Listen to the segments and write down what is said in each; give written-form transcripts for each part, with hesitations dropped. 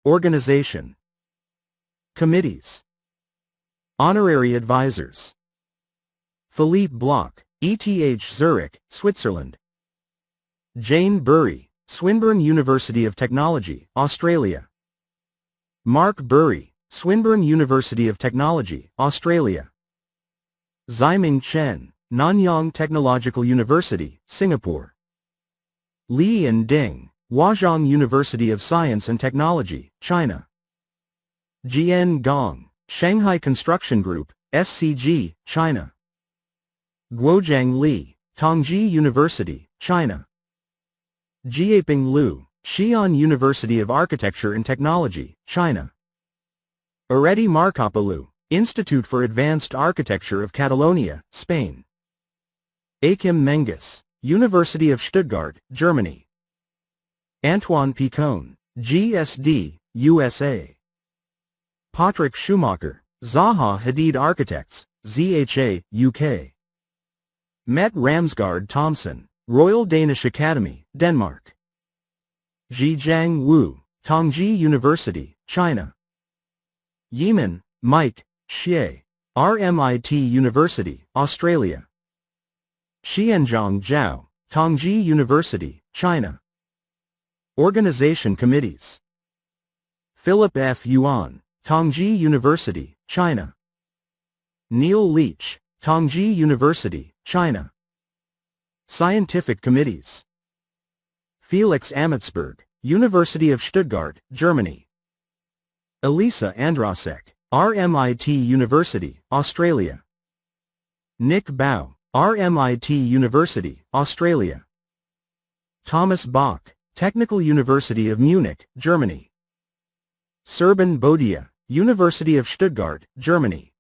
Organization. Committees. Honorary Advisors. Philippe Bloch, ETH Zurich, Switzerland. Jane Burry, Swinburne University of Technology, Australia. Mark Burry, Swinburne University of Technology, Australia. Ziming Chen, Nanyang Technological University, Singapore. Li and Ding, Huazhong University of Science and Technology, China. Jian Gong, Shanghai Construction Group, SCG, China. Guojiang Li, Tongji University, China. Jiaping Liu, Xi'an University of Architecture and Technology, China. Areti Markopoulou, Institute for Advanced Architecture of Catalonia, Spain. Akim Menges, University of Stuttgart, Germany. Antoine Picone, GSD, USA. Patrick Schumacher, Zaha Hadid Architects, ZHA, UK. Met Ramsgaard Thomson, Royal Danish Academy, Denmark. Zhijiang Wu, Tongji University, China. Yeaman, Mike, Xie, RMIT University, Australia. Xianzhong Zhao, Tongji University, China. Organization Committees. Philip F. Yuan, Tongji University, China. Neil Leach, Tongji University, China. Scientific Committees. Felix Amitsberg, University of Stuttgart, Germany. Elisa Andrasek, RMIT University, Australia. Nick Bao, RMIT University, Australia. Thomas Bach, Technical University of Munich, Germany. Serban Bodia, University of Stuttgart, Germany.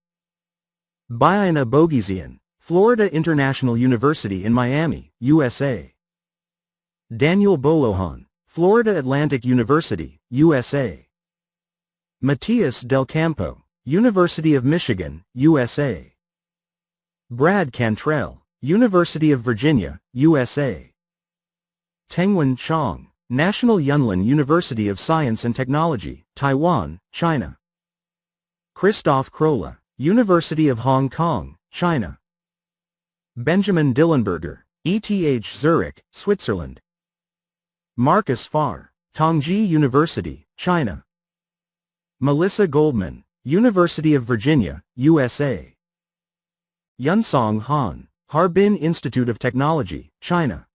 Baina Bogizian, Florida International University in Miami, USA. Daniel Bolohan, Florida Atlantic University, USA. Matias Del Campo, University of Michigan, USA. Brad Cantrell, University of Virginia, USA. Tengwen Chong, National Yunlin University of Science and Technology, Taiwan, China. Christoph Krolla, University of Hong Kong, China. Benjamin Dillenberger, ETH Zurich, Switzerland. Marcus Farr, Tongji University, China. Melissa Goldman, University of Virginia, USA. Yunsong Han, Harbin Institute of Technology, China.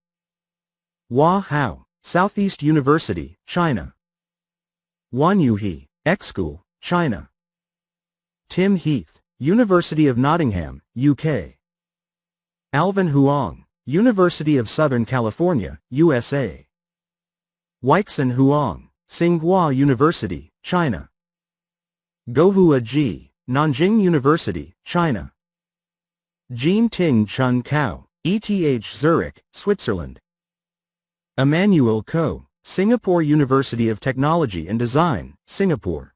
Hua Hao, Southeast University, China. Wan Yuhe, X-School, China. Tim Heath, University of Nottingham, UK. Alvin Huang, University of Southern California, USA. Weixin Huang, Tsinghua University, China. Gohua Ji, Nanjing University, China. Jean Ting Chun Cao, ETH Zurich, Switzerland. Emmanuel Ko, Singapore University of Technology and Design, Singapore.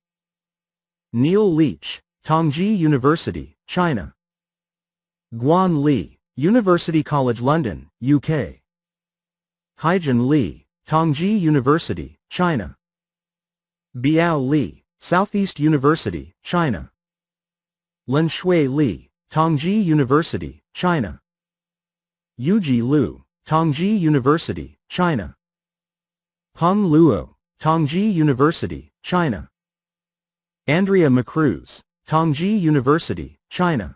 Neil Leach, Tongji University, China. Guan Li, University College London, UK. Haijun Li, Tongji University, China. Biao Li, Southeast University, China. Lin Shui Li, Tongji University, China. Yuji Liu, Tongji University, China. Peng Luo, Tongji University, China. Andrea McCruz, Tongji University, China.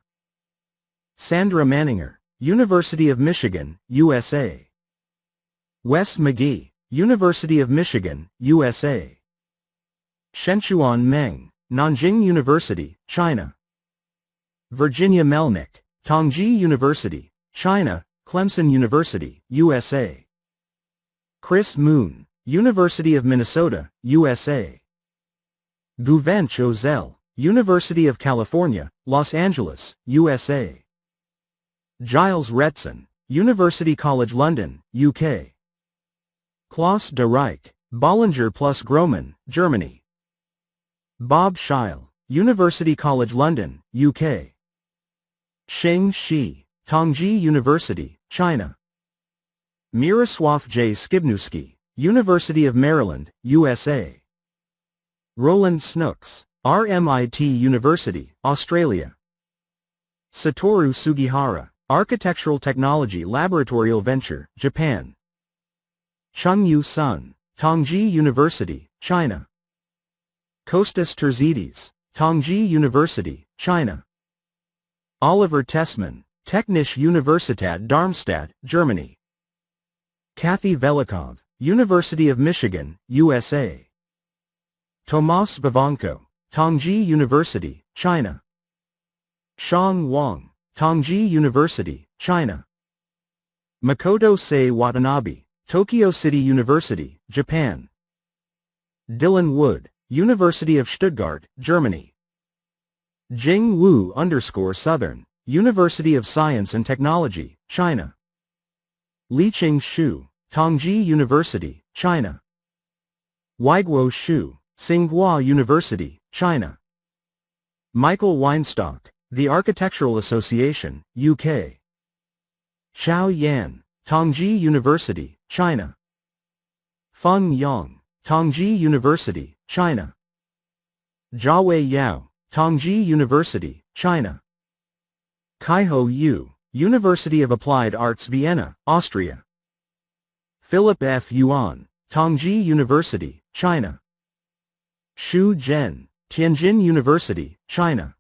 Sandra Manninger, University of Michigan, USA. Wes McGee, University of Michigan, USA. Shenchuan Meng, Nanjing University, China. Virginia Melnick, Tongji University, China, Clemson University, USA. Chris Moon, University of Minnesota, USA. Guvench Ozel, University of California, Los Angeles, USA. Giles Retson, University College London, UK. Klaus de Rijk, Bollinger plus Groman, Germany. Bob Scheil, University College London, UK. Sheng Shi, Tongji University, China. Miroslav J. Skibnewski, University of Maryland, USA. Roland Snooks, RMIT University, Australia. Satoru Sugihara, Architectural Technology Laboratorial Venture, Japan. Chengyu Sun, Tongji University, China. Kostas Terzides, Tongji University, China. Oliver Tessmann, Technische Universität Darmstadt, Germany. Kathy Velikov, University of Michigan, USA. Tomas Vivanco, Tongji University, China. Shang Wang, Tongji University, China. Makoto Sei Watanabe, Tokyo City University, Japan. Dylan Wood, University of Stuttgart, Germany. Jing Wu _Southern, University of Science and Technology, China. Liqing Xu, Tongji University, China. Weiguo Xu, Tsinghua University, China. Michael Weinstock, The Architectural Association, UK. Xiao Yan, Tongji University, China. Feng Yang, Tongji University, China. Jiawei Yao, Tongji University, China. Kaiho Yu, University of Applied Arts Vienna, Austria. Philip F. Yuan, Tongji University, China. Xu Zhen, Tianjin University, China.